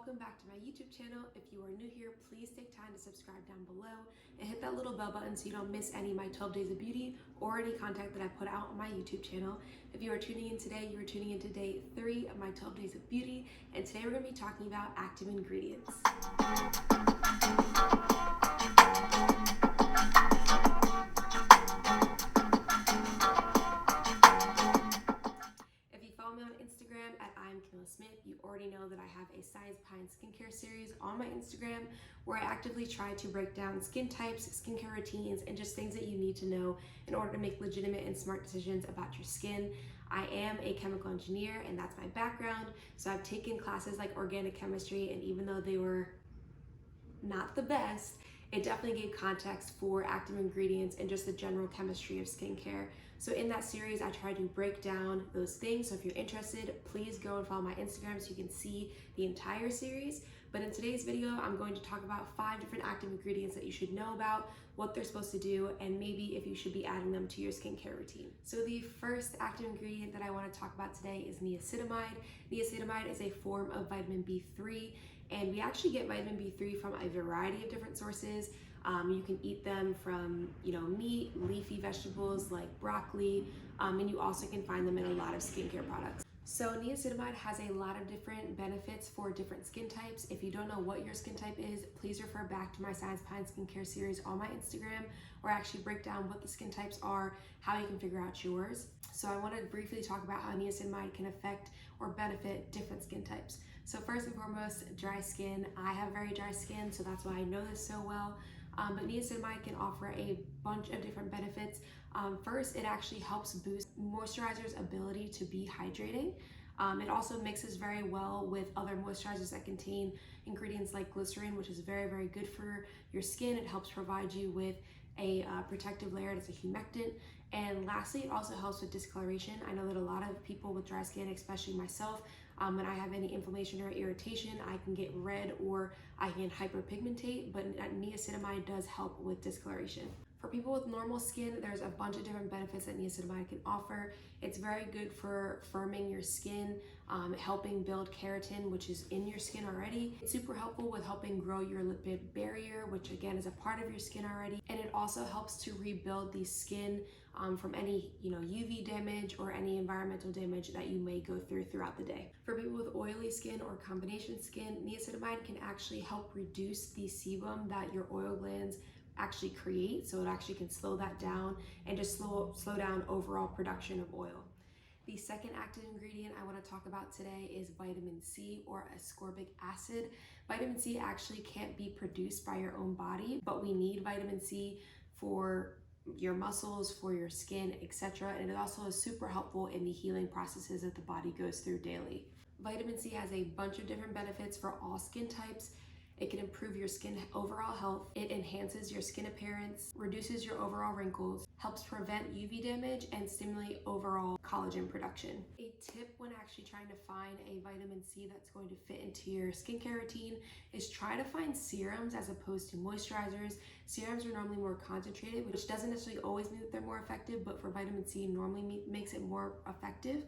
welcome back to my YouTube channel. If you are new here, please take time to subscribe down below and hit that little bell button so you don't miss any of my 12 days of beauty or any content that I put out on my YouTube channel. If you are tuning in today, you are tuning into day 3 of my 12 days of beauty, and today we're going to be talking about active ingredients. You already know that I have a Science Behind Skincare series on my Instagram where I actively try to break down skin types, skincare routines, and just things that you need to know in order to make legitimate and smart decisions about your skin. I am a chemical engineer and that's my background, so I've taken classes like organic chemistry, and even though they were not the best, it definitely gave context for active ingredients and just the general chemistry of skincare. So in that series, I try to break down those things. So if you're interested, please go and follow my Instagram so you can see the entire series. But in today's video, I'm going to talk about 5 different active ingredients that you should know about, what they're supposed to do, and maybe if you should be adding them to your skincare routine. So the first active ingredient that I want to talk about today is niacinamide. Niacinamide is a form of vitamin B3, and we actually get vitamin B3 from a variety of different sources. You can eat them from, meat, leafy vegetables like broccoli, and you also can find them in a lot of skincare products. So niacinamide has a lot of different benefits for different skin types. If you don't know what your skin type is, please refer back to my Science Behind Skincare series on my Instagram, where I actually break down what the skin types are, how you can figure out yours. So I want to briefly talk about how niacinamide can affect or benefit different skin types. So first and foremost, dry skin. I have very dry skin, so that's why I know this so well. But niacinamide can offer a bunch of different benefits. First, it actually helps boost moisturizer's ability to be hydrating. It also mixes very well with other moisturizers that contain ingredients like glycerin, which is very, very good for your skin. It helps provide you with a protective layer. It's a humectant. And lastly, it also helps with discoloration. I know that a lot of people with dry skin, especially myself, when I have any inflammation or irritation, I can get red or I can hyperpigmentate, but niacinamide does help with discoloration. For people with normal skin, there's a bunch of different benefits that niacinamide can offer. It's very good for firming your skin, helping build keratin, which is in your skin already. It's super helpful with helping grow your lipid barrier, which again is a part of your skin already. And it also helps to rebuild the skin from any UV damage or any environmental damage that you may go through throughout the day. For people with oily skin or combination skin, niacinamide can actually help reduce the sebum that your oil glands actually create, so it actually can slow that down and just slow down overall production of oil. The second active ingredient I want to talk about today is vitamin C, or ascorbic acid. Vitamin C actually can't be produced by your own body, but we need vitamin C for your muscles, for your skin, etc. And it also is super helpful in the healing processes that the body goes through daily. Vitamin C has a bunch of different benefits for all skin types. It can improve your skin overall health. It enhances your skin appearance, reduces your overall wrinkles, helps prevent UV damage, and stimulate overall collagen production. A tip when actually trying to find a vitamin C that's going to fit into your skincare routine is try to find serums as opposed to moisturizers. Serums are normally more concentrated, which doesn't necessarily always mean that they're more effective, but for vitamin C normally makes it more effective.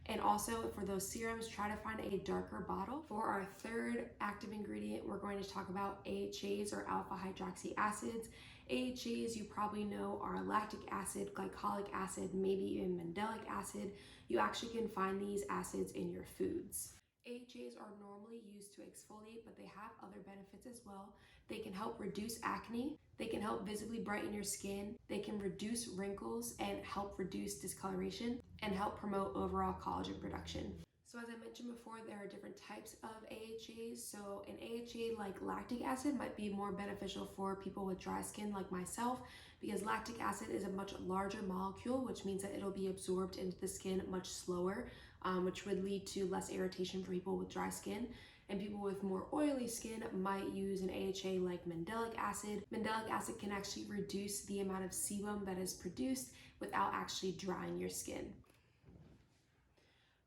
And also for those serums, try to find a darker bottle. For our third active ingredient, we're going to talk about AHAs, or alpha hydroxy acids. AHAs, you probably know, are lactic acid, glycolic acid, maybe even mandelic acid. You actually can find these acids in your foods. AHAs are normally used to exfoliate, but they have other benefits as well. They can help reduce acne. They can help visibly brighten your skin. They can reduce wrinkles and help reduce discoloration and help promote overall collagen production. So as I mentioned before, there are different types of AHAs. So an AHA like lactic acid might be more beneficial for people with dry skin like myself, because lactic acid is a much larger molecule, which means that it'll be absorbed into the skin much slower, which would lead to less irritation for people with dry skin. And people with more oily skin might use an AHA like mandelic acid. Mandelic acid can actually reduce the amount of sebum that is produced without actually drying your skin.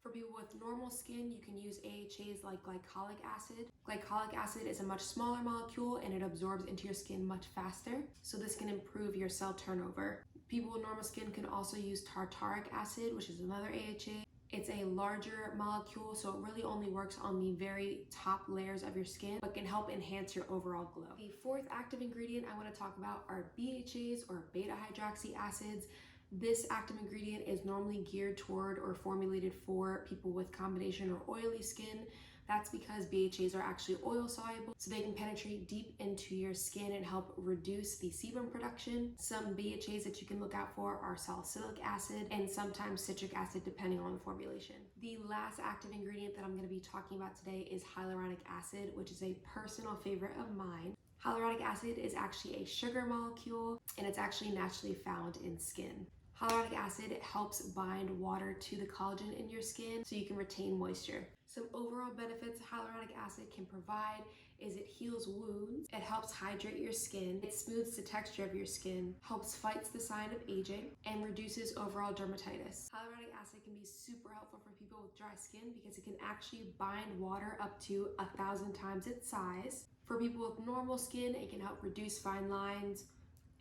For people with normal skin, you can use AHAs like glycolic acid. Glycolic acid is a much smaller molecule and it absorbs into your skin much faster, so this can improve your cell turnover. People with normal skin can also use tartaric acid, which is another AHA. It's a larger molecule, so it really only works on the very top layers of your skin, but can help enhance your overall glow. The fourth active ingredient I want to talk about are BHAs, or beta-hydroxy acids. This active ingredient is normally geared toward or formulated for people with combination or oily skin. That's because BHAs are actually oil soluble, so they can penetrate deep into your skin and help reduce the sebum production. Some BHAs that you can look out for are salicylic acid and sometimes citric acid, depending on the formulation. The last active ingredient that I'm going to be talking about today is hyaluronic acid, which is a personal favorite of mine. Hyaluronic acid is actually a sugar molecule, and it's actually naturally found in skin. Hyaluronic acid helps bind water to the collagen in your skin so you can retain moisture. Some overall benefits hyaluronic acid can provide is it heals wounds, it helps hydrate your skin, it smooths the texture of your skin, helps fight the sign of aging, and reduces overall dermatitis. Hyaluronic acid can be super helpful for people with dry skin because it can actually bind water up to 1,000 times its size. For people with normal skin, it can help reduce fine lines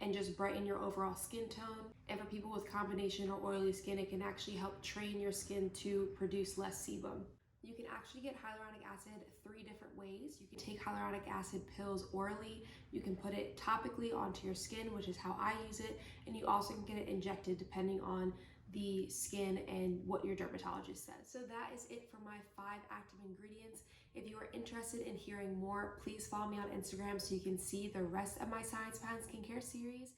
and just brighten your overall skin tone. And for people with combination or oily skin, it can actually help train your skin to produce less sebum. You can actually get hyaluronic acid 3 different ways. You can take hyaluronic acid pills orally, you can put it topically onto your skin, which is how I use it, and you also can get it injected depending on the skin and what your dermatologist says. So that is it for my 5 active ingredients. If you are interested in hearing more, please follow me on Instagram so you can see the rest of my Science Behind Skincare series.